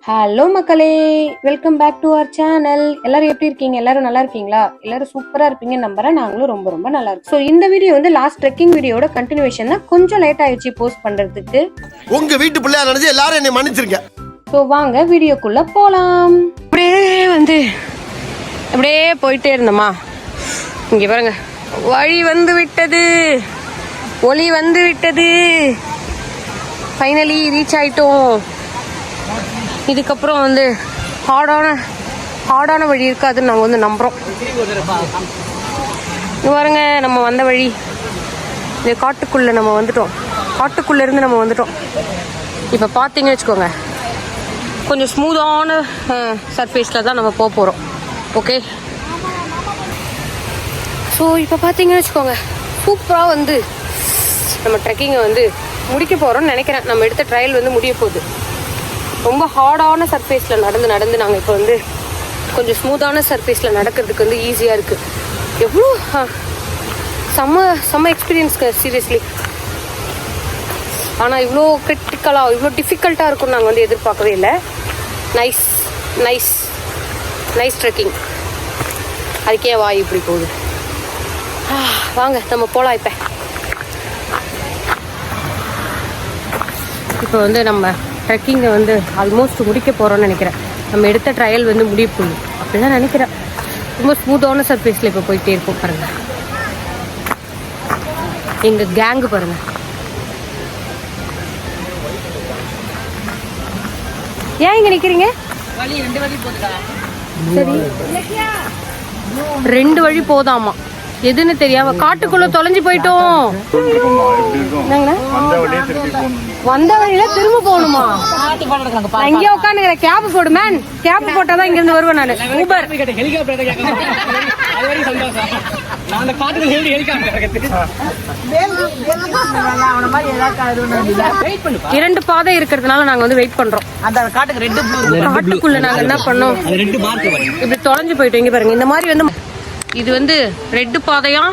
Hello மக்களே, welcome back to our channel. எல்லாரும் எப்படி இருக்கீங்க? எல்லாரும் நல்லா இருக்கீங்களா? எல்லாரும் சூப்பரா இருப்பீங்க நம்புறேன். நாங்களும் ரொம்ப ரொம்ப நல்லா இருக்கோம். ஸோ இந்த வீடியோ வந்து லாஸ்ட் ட்ரெக்கிங் வீடியோட கண்டினியூஷன் தான். கொஞ்சம் லேட் ஆயிடுச்சு போஸ்ட் பண்றதுக்கு. உங்க வீட்டு பிள்ளையா நினைச்சு எல்லாரும் என்னை மன்னிச்சிருங்க. ஸோ வாங்க வீடியோக்குள்ள போலாம். அப்படியே போயிட்டே இருந்தோமா, இங்க பாருங்க, வழி வந்து விட்டது, ஒளி வந்து விட்டது. ஃபைனலி ரீச் ஆயிட்டோம். இதுக்கப்புறம் வந்து ஹார்டான வழி இருக்காதுன்னு நாங்கள் வந்து நம்புகிறோம். பாருங்க, நம்ம வந்த வழி இந்த காட்டுக்குள்ளே நம்ம வந்துட்டோம். காட்டுக்குள்ளேருந்து நம்ம வந்துட்டோம். இப்போ பார்த்தீங்கன்னு வச்சுக்கோங்க, கொஞ்சம் ஸ்மூத்தான சர்ஃபேஸில் தான் நம்ம போக போகிறோம். ஓகே, ஸோ இப்போ பார்த்தீங்கன்னு வச்சுக்கோங்க, சூப்பராக வந்து நம்ம ட்ரெக்கிங்கை வந்து முடிக்க போகிறோம்னு நினைக்கிறேன். நம்ம எடுத்த ட்ரையல் வந்து முடிய போகுது. ரொம்ப ஹார்டான சர்ஃபேஸில் நடந்து நாங்கள் இப்போ வந்து கொஞ்சம் ஸ்மூத்தான சர்ஃபேஸில் நடக்கிறதுக்கு வந்து ஈஸியாக இருக்குது. எவ்வளோ செம்ம எக்ஸ்பீரியன்ஸ்க்கு சீரியஸ்லி. ஆனால் இவ்வளோ கிரிட்டிக்கலாக இவ்வளோ டிஃபிகல்ட்டாக இருக்கும்னு நாங்கள் வந்து எதிர்பார்க்கவே இல்லை. Nice trekking. அதுக்கே வாய் இப்படி போகுது. வாங்க நம்ம போகலாம். இப்போ வந்து நம்ம ட்ரெக்கிங்கை வந்து ஆல்மோஸ்ட் முடிக்க போகிறோம்னு நினைக்கிறேன். நம்ம எடுத்த ட்ரையல் வந்து முடிய போகுது அப்படி தான் நினைக்கிறேன். ரொம்ப ஸ்மூத்தான சர்ஃபேஸில் இப்போ போயிட்டே இருப்போம். பாருங்கள், எங்கள் கேங்கு பாருங்கள். ஏன் இங்கே நிற்கிறீங்க? சரி, 2 வழி போதாமா, எதுன்னு தெரியாம காட்டுக்குள்ள தொலைஞ்சு போயிட்டோம். வந்த வழியில திரும்ப போகணுமா? இங்கே உட்காந்து கேப் போடு மேன். கேப் போட்டாதான் இங்க இருந்து வருவேன் நானு. ஊபர் 2 பாதை இருக்கிறதுனால நாங்க வந்து வெயிட் பண்றோம். காட்டுக்குள்ள நாங்க என்ன பண்ணோம், இப்படி தொலைஞ்சு போயிட்டோம். இங்க பாருங்க, இந்த மாதிரி வந்து இது வந்து ரெட்டு பாதையா,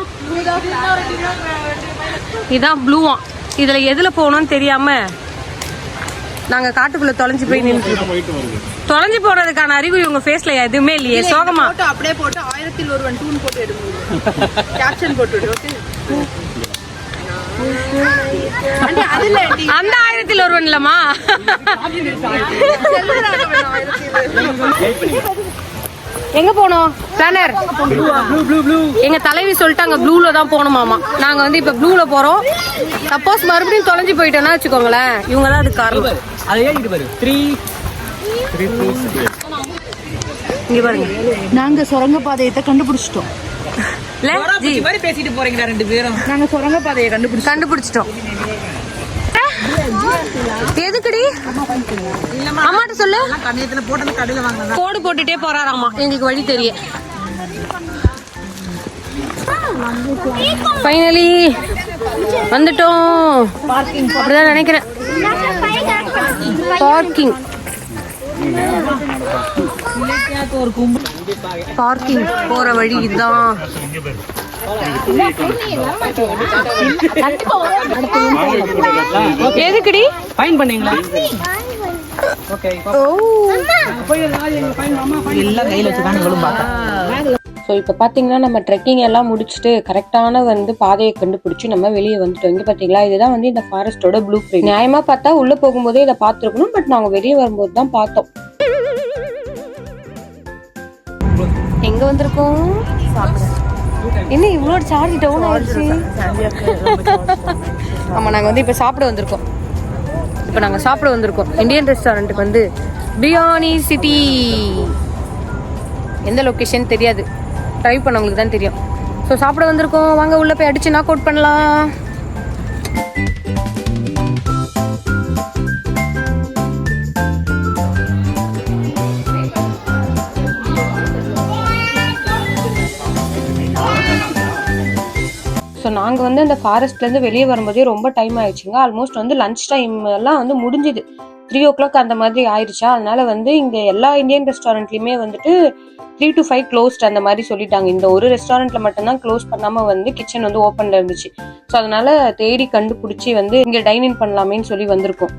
இதான் ப்ளூவா. இதுல எதுல போகணும்னு தெரியாம நாங்க காட்டுக்குள்ள தொலைஞ்சு போய் நின்று. தொலைஞ்சு போறதுக்கான அறிகுறி உங்க ஃபேஸ்ல எதுவுமே இல்லையே. சோகமா அப்படியே போட்டு 1001 டூன் போட்டு எடுங்க. கேப்ஷன் போட்டுடு. ஓகே, அந்த 1001 இல்லமா. எங்க போனோம் பிளானர்? எங்க தலைவி சொல்லிட்டாங்க ப்ளூல தான் போகணுமாமா. நாங்க வந்து இப்ப ப்ளூல போறோம். சப்போஸ் மறுபடியும் தொலைஞ்சு போயிட்டோம்னா வச்சுக்கோங்களேன், இவங்க தான் அதுக்கு காரணம். இங்க பாருங்க, நாங்க சுரங்க பாதையை கண்டுபிடிச்சிட்டோம். பேசிட்டு போறீங்களா 2 பேரும்? நாங்க சுரங்க பாதையை கண்டுபிடிச்சிட்டோம். எதுக்குடி அம்மாட்ட சொல்லு. கோடு போட்டுட்டே போறாராமா, எங்களுக்கு வழி தெரிய. ஃபைனலி வந்துட்டோம். அப்படிதான் நினைக்கிறேன். பார்க்கிங் போற வழி இதுதான். எதுக்குடி ஃபைன் பண்ணீங்களா? ஸோ இப்போ பார்த்தீங்கன்னா நம்ம ட்ரெக்கிங் எல்லாம் முடிச்சுட்டு கரெக்டான வந்து பாதையை கண்டுபிடிச்சி நம்ம வெளியே வந்துட்டோம். இங்கே பார்த்தீங்களா, இதுதான் வந்து இந்த ஃபாரஸ்டோட ப்ளூ பிரிண்ட். நியாயமாக பார்த்தா உள்ளே போகும்போதே இதை பார்த்துருக்கணும், பட் நாங்கள் வெளியே வரும்போது தான் பார்த்தோம். எங்கே வந்திருக்கோம்? என்ன இவ்வளோ சார்ஜ் டவுன் ஆயிடுச்சு? ஆமாம், நாங்கள் வந்து இப்போ சாப்பிட வந்திருக்கோம். இந்தியன் ரெஸ்டாரண்ட்டுக்கு வந்து பிரியாணி சிட்டி. எந்த லொக்கேஷன் தெரியாது, ட்ரை பண்ணவங்களுக்கு தான் தெரியும். ஸோ சாப்பிட வந்திருக்கோம். வாங்க உள்ளே போய் அடிச்சு நாக் அவுட் பண்ணலாம். ஸோ நாங்கள் வந்து அந்த ஃபாரஸ்ட்லேருந்து வெளியே வரும்போதே ரொம்ப டைம் ஆயிடுச்சுங்க. ஆல்மோஸ்ட் வந்து லன்ச் டைம் எல்லாம் வந்து முடிஞ்சுது. 3 o'clock அந்த மாதிரி ஆயிடுச்சா. அதனால வந்து இங்கே எல்லா இந்தியன் ரெஸ்டாரண்ட்லையுமே வந்துட்டு 3 to 5 க்ளோஸ்ட் அந்த மாதிரி சொல்லிட்டாங்க. இந்த ஒரு ரெஸ்டாரண்ட்ல மட்டும்தான் க்ளோஸ் பண்ணாமல் வந்து கிச்சன் வந்து ஓப்பனில் இருந்துச்சு. ஸோ அதனால தேடி கண்டுபிடிச்சி வந்து இங்கே டைனிங் பண்ணலாமேன்னு சொல்லி வந்திருக்கோம்.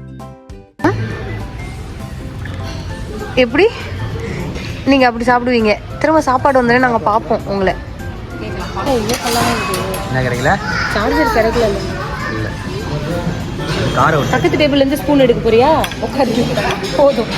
எப்படி நீங்கள் அப்படி சாப்பிடுவீங்க? திரும்ப சாப்பாடு வந்தோடனே நாங்கள் பார்ப்போம் உங்களை. என்ன கிடைக்கல? சார்ஜர் கிடைக்கல. இல்லை காரை பக்கத்து டேபிள்லேருந்து ஸ்பூன் எடுக்க போறியா? உட்காந்து போதும்.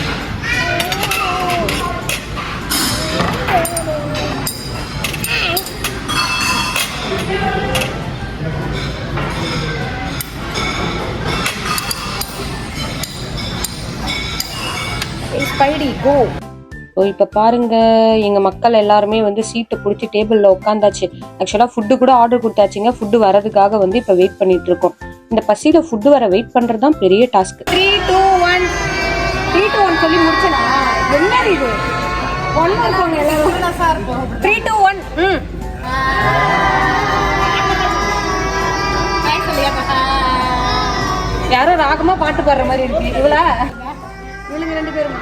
ஸ்பைடி கோ. ஸோ இப்போ பாருங்க, எங்கள் மக்கள் எல்லாருமே வந்து சீட்டை பிடிச்சி டேபிளில் உட்காந்தாச்சு. ஆக்சுவலாக ஃபுட்டு கூட ஆர்டர் கொடுத்தாச்சுங்க. ஃபுட்டு வரதுக்காக வந்து இப்போ வெயிட் பண்ணிட்டு இருக்கோம். இந்த பசியில் ஃபுட்டு வர வெயிட் பண்ணுறது தான் பெரிய டாஸ்க். 3, 2, 1 3, 2, 1 சொல்லி முடிச்சனா? என்ன இது? 1 more போங்க எல்லாரும். 3, 2, 1. யாரோ ராகமாக பாட்டு பாடுற மாதிரி இருக்கு. இவளுங்க 2 பேருமா?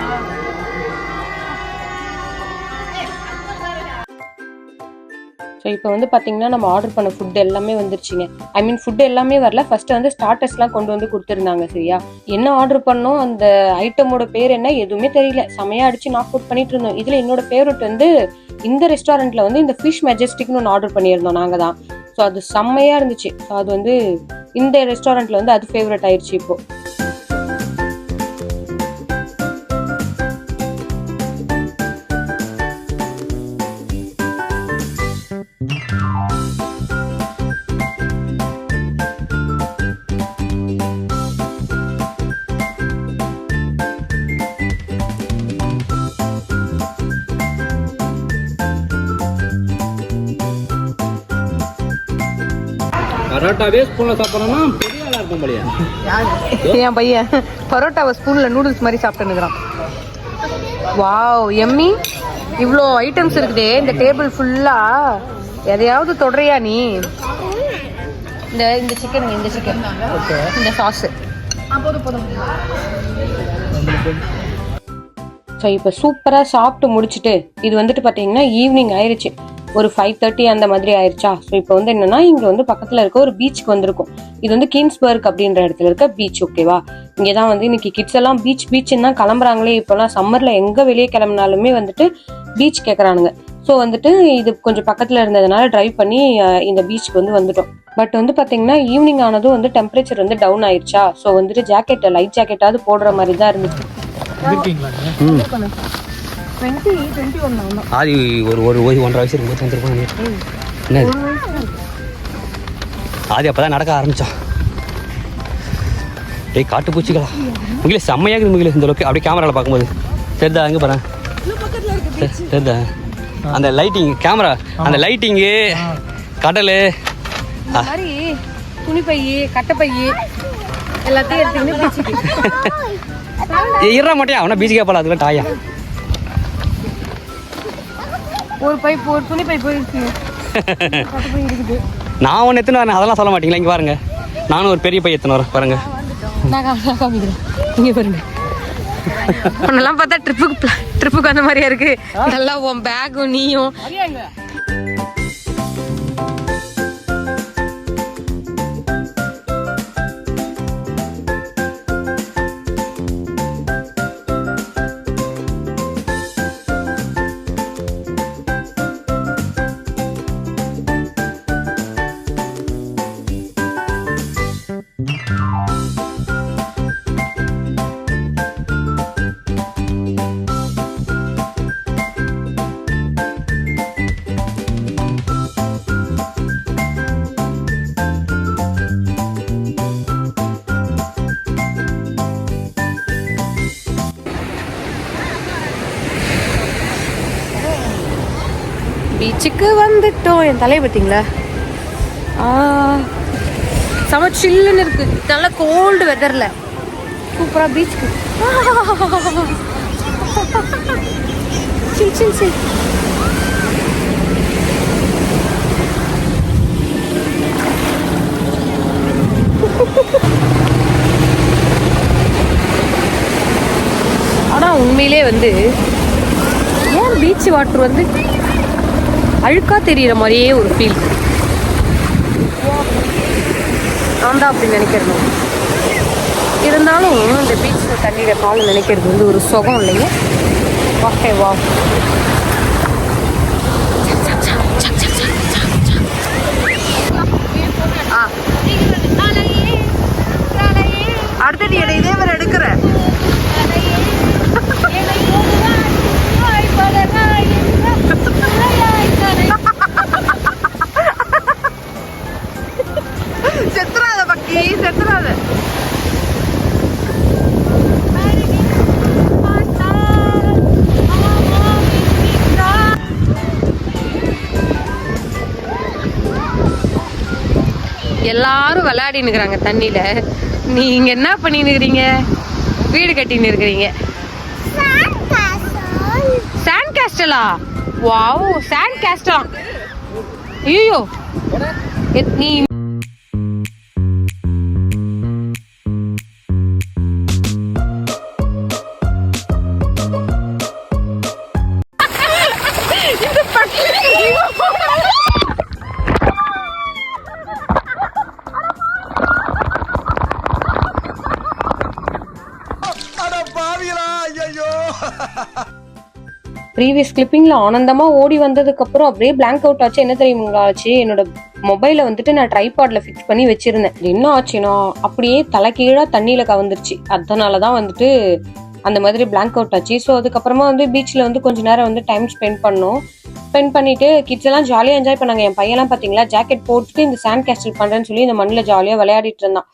ஸோ இப்போ வந்து பார்த்தீங்கன்னா நம்ம ஆர்டர் பண்ண ஃபுட் எல்லாமே வந்துருச்சுங்க. ஐ மீன் ஃபுட் எல்லாமே வரல. ஃபர்ஸ்ட் வந்து ஸ்டார்டர்ஸ்லாம் கொண்டு வந்து கொடுத்துருந்தாங்க. சரியா, என்ன ஆர்டர் பண்ணோம், அந்த ஐட்டமோட பேர் என்ன எதுவுமே தெரியல. செமையா அடிச்சு நாக் அவுட் பண்ணிட்டு இருந்தோம். இதுல என்னோட ஃபேவரட் வந்து இந்த ரெஸ்டாரண்ட்ல வந்து இந்த ஃபிஷ் மெஜஸ்டிக்னு ஒன்று ஆர்டர் பண்ணியிருந்தோம் நாங்கள் தான். ஸோ அது செம்மையா இருந்துச்சு. ஸோ அது வந்து இந்த ரெஸ்டாரண்ட்ல வந்து அது ஃபேவரட் ஆயிடுச்சு இப்போ. பரோட்டாவே ஸ்பூனில் சாப்பிட்றோன்னா பெரிய ஆளாக இருக்கும் போலியா? என் பையன் பரோட்டாவை ஸ்பூனில் நூடுல்ஸ் மாதிரி சாப்பிட்டுன்னுக்குறான். வாவ் எம்மி. இவ்வளோ ஐட்டம்ஸ் இருக்குதே இந்த டேபிள் ஃபுல்லாக. எதையாவது தொடறியா நீ? இந்த சிக்கன் இந்த சாஸு. ஸோ இப்போ சூப்பராக சாப்பிட்டு முடிச்சுட்டு இது வந்துட்டு பார்த்தீங்கன்னா ஈவினிங் ஆயிடுச்சு. ஒரு 5:30 அந்த மாதிரி ஆயிடுச்சா. ஸோ இப்போ வந்து என்னன்னா இங்கே வந்து பக்கத்தில் இருக்க ஒரு பீச்சுக்கு வந்திருக்கும். இது வந்து கீன்ஸ்பர்க் அப்படின்ற இடத்துல இருக்க பீச். ஓகேவா, இங்கே தான் வந்து இன்னைக்கு கிட்ஸ் எல்லாம் பீச்சுன்னு தான் கிளம்புறாங்களே. இப்போலாம் சம்மரில் எங்கே வெளியே கிளம்புனாலுமே வந்துட்டு பீச் கேட்குறானுங்க. ஸோ வந்துட்டு இது கொஞ்சம் பக்கத்தில் இருந்ததுனால டிரைவ் பண்ணி இந்த பீச்சுக்கு வந்து வந்துட்டோம். பட் வந்து பார்த்தீங்கன்னா ஈவினிங் ஆனதும் வந்து டெம்பரேச்சர் வந்து டவுன் ஆயிடுச்சா. ஸோ வந்துட்டு லைட் ஜாக்கெட்டாவது போடுற மாதிரி தான் இருந்துச்சு. ஆதி ஒரு 1.5 வயசு இருக்கும்போது வந்துருப்பாங்க. என்ன ஆதி அப்போதான் நடக்க ஆரம்பித்தான். டேய் காட்டு பூச்சிகளா முகிலே செம்மையாக இருக்குது முகிலே. இந்த அளவுக்கு அப்படியே கேமராவில் பார்க்கும்போது தெரிதா? எங்கே பாரு தெரிதா? அந்த லைட்டிங் கேமரா, அந்த லைட்டிங்கு, கடல் மாதிரி துணி பை கட்டை எல்லாத்தையும் எடுத்துக்கிட்டு இற மாட்டேன். அவனா பீச்சுக்கே போகல. அதுக்குள்ள டாயா ஒரு துணி பை போயிருக்கு. நான் ஒன்று எத்தனை வரேன் அதெல்லாம் சொல்ல மாட்டீங்களா? இங்கே பாருங்க, நானும் ஒரு பெரிய பை எத்தனை வரேன் பாருங்க. இங்கே பாருங்க. உன்னெல்லாம் பார்த்தா ட்ரிப்புக்கு அந்த மாதிரியா இருக்கு. நல்லா உன் பேக்கும் நீயும். பீச்சுக்கு வந்துட்டோம். என் தலையை பார்த்தீங்களா? செம சில்லுன்னு இருக்கு. நல்ல கோல்டு வெதர்ல சூப்பரா பீச்சுக்கு. சில் சில் சில். ஆனா உண்மையிலே வந்து ஏன் பீச் வாட்டர் வந்து அழுக்கா தெரியுற மாதிரியே ஒரு ஃபீல். நான் தான் அப்படி நினைக்கிறது. இருந்தாலும் இந்த பீச் தண்ணியில் காலம் நினைக்கிறது வந்து ஒரு சுகம் இல்லைங்க. ஓகே வா. அடுத்த நீ இதே மாதிரி எடுக்கிற செத்துறாத பக்கி, செத்துறாத. எல்லாரும் விளையாடினுக்குறாங்க தண்ணியில. நீங்க என்ன பண்ணினுக்கிறீங்க? வீடு கட்டின்னு இருக்கிறீங்க. சாண்ட் கேஸ்டலா? வாவ், சாண்ட் கேஸ்டலா. ஐயோ நீ ப்ரீவியஸ் கிளிப்பிங்ல ஆனந்தமா ஓடி வந்ததுக்கு அப்புறம் அப்படியே பிளாங்க் அவுட் ஆச்சு. என்ன தெரியுங்களா ஆச்சு? என்னோட மொபைலை வந்துட்டு நான் ட்ரைபாட்ல ஃபிக்ஸ் பண்ணி வச்சிருந்தேன். என்ன ஆச்சுன்னா அப்படியே தலைக்கீழா தண்ணியில கவர்ந்துருச்சு. அதனாலதான் வந்துட்டு அந்த மாதிரி பிளாங்க் அவுட் ஆச்சு. ஸோ அதுக்கப்புறமா வந்து பீச்ல வந்து கொஞ்ச நேரம் வந்து டைம் ஸ்பெண்ட் பண்ணோம். ஸ்பெண்ட் பண்ணிட்டு கிட்ஸ் எல்லாம் ஜாலியா என்ஜாய் பண்ணாங்க. என் பையெல்லாம் பாத்தீங்களா ஜாக்கெட் போட்டுட்டு இந்த சாண்ட் கேஸ்டல் பண்றேன்னு சொல்லி இந்த மண்ணில் ஜாலியா விளையாடிட்டு இருந்தான்.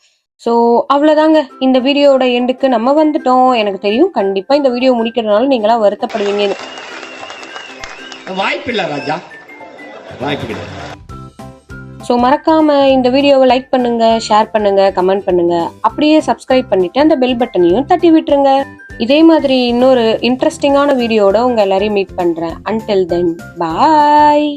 ஸோ அவ்வளோதாங்க, இந்த வீடியோட எண்டுக்கு நம்ம வந்துட்டோம். எனக்கு தெரியும் கண்டிப்பா இந்த வீடியோ முடிக்கிறதுனால நீங்களாம் வருத்தப்படுவீங்கன்னு. வாய்ப்பில்லை ராஜா, வாய்ப்பு கிடையாது. ஸோ மறக்காம இந்த வீடியோவை லைக் பண்ணுங்க, ஷேர் பண்ணுங்க, கமெண்ட் பண்ணுங்க. அப்படியே சப்ஸ்கிரைப் பண்ணிட்டு அந்த பெல் பட்டனையும் தட்டி விட்டுருங்க. இதே மாதிரி இன்னொரு இன்ட்ரெஸ்டிங்கான வீடியோட உங்க எல்லாரையும் மீட் பண்றேன். அன்டில் தென் பாய்.